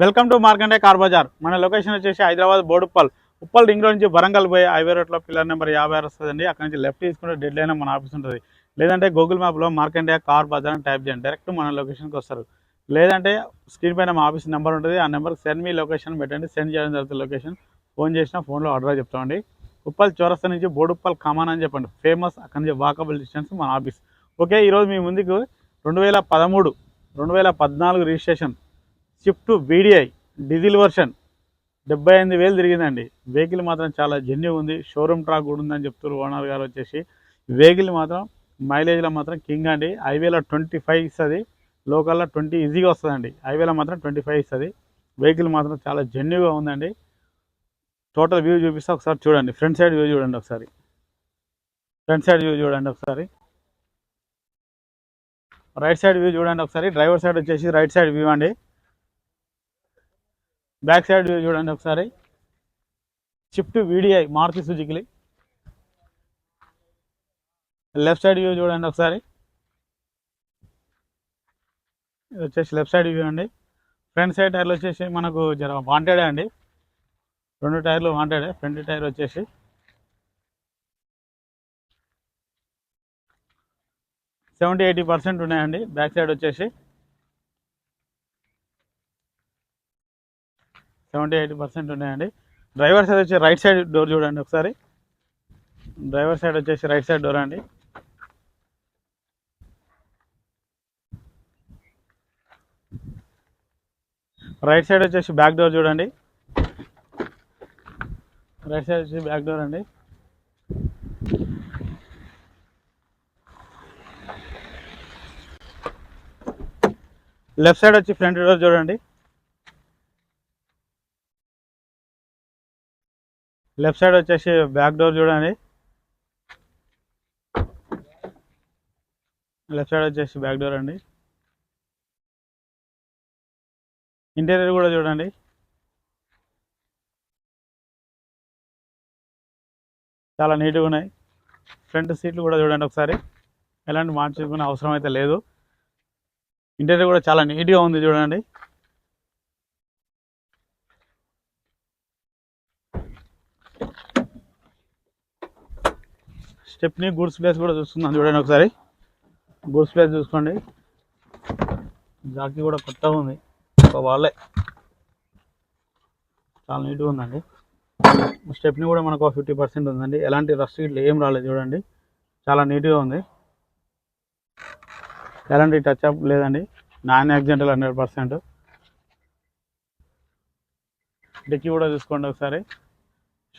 Welcome to Markande car bazaar. మన location వచ్చేసి Hyderabad Boduppal Uppal ring road నుంచి వరంగల్ పోయి హైవే రోడ్లో పిల్లర్ నెంబర్ 56 వస్తుందండి. అక్కడ నుంచి లెఫ్ట్ తీసుకుంటే డెడ్ లైన్ మన ఆఫీస్ ఉంటుంది. లేదంటే గూగుల్ మ్యాప్లో మార్కండే కార్ బజార్ అని టైప్ చేయండి, డైరెక్ట్ మన లొకేషన్కి వస్తారు. లేదంటే స్క్రీన్ పైన మా ఆఫీస్ నెంబర్ ఉంటుంది, ఆ నెంబర్కి సెండ్ మీ లొకేషన్ పెట్టండి. సెండ్ చేయడం జరుగుతుంది లొకేషన్. ఫోన్ చేసినా ఫోన్లో అడ్రస్ చెప్తామండి. ఉప్పల్ చౌరస్తా నుంచి బోడుప్పల్ కమాన్ అని చెప్పండి, ఫేమస్. అక్కడి నుంచి వాకబుల్ డిస్టెన్స్ మన ఆఫీస్. ఓకే, ఈరోజు మీ ముందుకు 2013 2014 registration Swift VDI diesel version 78,000 తిరిగిందండి. వెహికల్ మాత్రం చాలా జెన్యూన్ ఉంది, షోరూమ్ ట్రాక్ కూడా ఉందని చెప్తారు ఓనర్ గారు వచ్చేసి. వెహికల్ మాత్రం మైలేజ్లో మాత్రం కింగ్ అండి. హైవేలో 25 ఇస్తుంది, లోకల్లో 20 ఈజీగా వస్తుందండి. హైవేలో మాత్రం 25 ఇస్తుంది. వెహికల్ మాత్రం చాలా జెన్యూన్గా ఉందండి. టోటల్ వ్యూ చూపిస్తే ఒకసారి చూడండి. ఫ్రంట్ సైడ్ వ్యూ చూడండి ఒకసారి. ఫ్రంట్ సైడ్ వ్యూ చూడండి ఒకసారి. రైట్ సైడ్ వ్యూ చూడండి ఒకసారి. డ్రైవర్ సైడ్ వచ్చేసి రైట్ సైడ్ వ్యూ అండి. బ్యాక్ సైడ్ వ్యూ చూడండి ఒకసారి. Swift VDI Maruti Suzuki. Left side view చూడండి ఒకసారి. ఇది వచ్చేసి లెఫ్ట్ సైడ్ వ్యూ అండి. ఫ్రంట్ సైడ్ టైర్లు వచ్చేసి మనకు జర వాంటెడే అండి. 2 టైర్లు వాంటెడే. ఫ్రంట్ టైర్ వచ్చేసి 70-80% ఉన్నాయండి. బ్యాక్ సైడ్ వచ్చేసి 70-80% ఉన్నాయండి. డ్రైవర్ సైడ్ వచ్చి రైట్ సైడ్ డోర్ చూడండి ఒకసారి. డ్రైవర్ సైడ్ వచ్చేసి రైట్ సైడ్ డోర్ అండి. రైట్ సైడ్ వచ్చేసి బ్యాక్ డోర్ చూడండి. రైట్ సైడ్ వచ్చేసి బ్యాక్ డోర్ అండి. లెఫ్ట్ సైడ్ వచ్చి ఫ్రంట్ డోర్ చూడండి. లెఫ్ట్ సైడ్ వచ్చేసి బ్యాక్ డోర్ చూడండి. లెఫ్ట్ సైడ్ వచ్చేసి బ్యాక్ డోర్ అండి. ఇంటీరియర్ కూడా చూడండి. చాలా నీట్గా ఉన్నాయి. ఫ్రంట్ సీట్లు కూడా చూడండి ఒకసారి. ఎలాంటి మార్చుకునే అవసరం అయితే లేదు. ఇంటీరియర్ కూడా చాలా నీట్గా ఉంది చూడండి. స్టెప్ని గూడ్స్ ప్లేస్ కూడా చూస్తున్నాను చూడండి ఒకసారి. గూడ్స్ ప్లేస్ చూసుకోండి. జాకీ కూడా కొత్తగా ఉంది, వాళ్ళే చాలా నీట్గా ఉందండి. స్టెప్ని కూడా మనకు 50% ఉందండి. ఎలాంటి రస్ట్ ఇట్లా ఏం రాలేదు చూడండి. చాలా నీట్గా ఉంది. ఎలాంటి టచ్ అప్ లేదండి. Non accidental 100%. డిక్కీ కూడా చూసుకోండి ఒకసారి.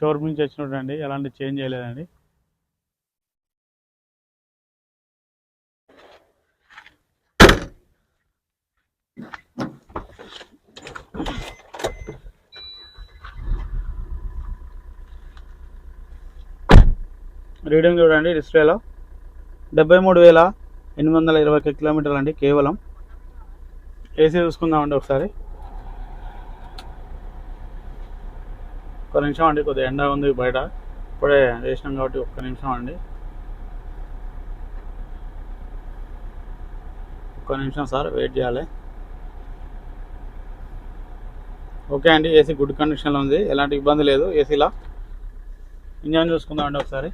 షోరూమ్ నుంచి వచ్చినట్టు ఎలాంటి చేంజ్ చేయలేదండి. రీడింగ్ చూడండి. డిస్ప్లేలో 73,820 కిలోమీటర్లు అండి కేవలం. ఏసీ చూసుకుందామండి ఒకసారి. ఒక్క నిమిషం అండి, కొద్దిగా ఎండ ఉంది బయట, ఇప్పుడే వేసినాం కాబట్టి ఒక్క నిమిషం అండి. ఒక్క నిమిషం సార్, వెయిట్ చేయాలి. ఓకే అండి, ఏసీ గుడ్ కండిషన్లో ఉంది, ఎలాంటి ఇబ్బంది లేదు ఏసీలో. ఇంజన్ చూసుకుందామండి ఒకసారి.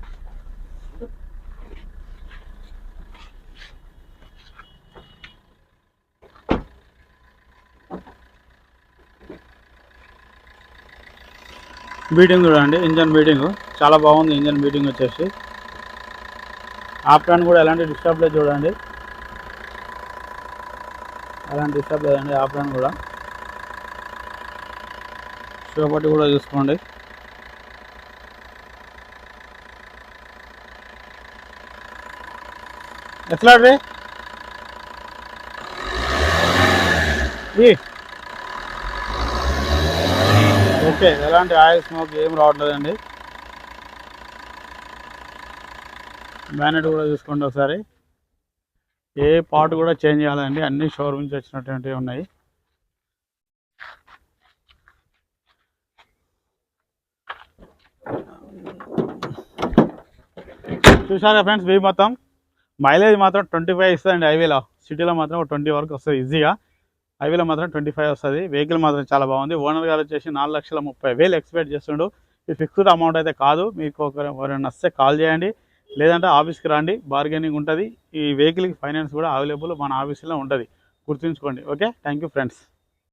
బీటింగ్ చూడండి. ఇంజన్ బీటింగ్ చాలా బాగుంది. ఇంజన్ బీటింగ్ వచ్చేసి ఆఫ్రాన్ కూడా ఎలాంటి డిస్టర్బ్ లేదు చూడండి. ఎలాంటి డిస్టర్బ్ లేదండి ఆఫ్రాన్ కూడా. షో పట్టి కూడా చూసుకోండి. ఎట్లా రే ఓకే, ఎలాంటి ఆయిల్ స్మోక్ ఏం రావట్లేదండి. బ్యానెట్ కూడా చూసుకోండి ఒకసారి. ఏ పార్ట్ కూడా చేంజ్ చేయాలండి, అన్ని షోరూమ్ నుంచి వచ్చినటువంటివి ఉన్నాయి. చూసారా ఫ్రెండ్స్, వీ మొత్తం మైలేజ్ మాత్రం 25 ఇస్తుందండి. హైవేలో, సిటీలో మాత్రం 20 వరకు వస్తుంది ఈజీగా. హైవేలో మాత్రం 25 వస్తుంది. వెహికల్ మాత్రం చాలా బాగుంది. ఓనర్ గారు వచ్చేసి 4,30,000 ఎక్స్పెక్ట్ చేస్తుండు. ఇది ఫిక్స్డ్ అమౌంట్ అయితే కాదు. మీకు ఎవరైనా వస్తే కాల్ చేయండి, లేదంటే ఆఫీస్కి రండి, బార్గెనింగ్ ఉంటుంది. ఈ వెహికల్కి ఫైనాన్స్ కూడా అవైలబుల్ మన ఆఫీస్లో ఉంటుంది, గుర్తుంచుకోండి. Okay, thank you friends.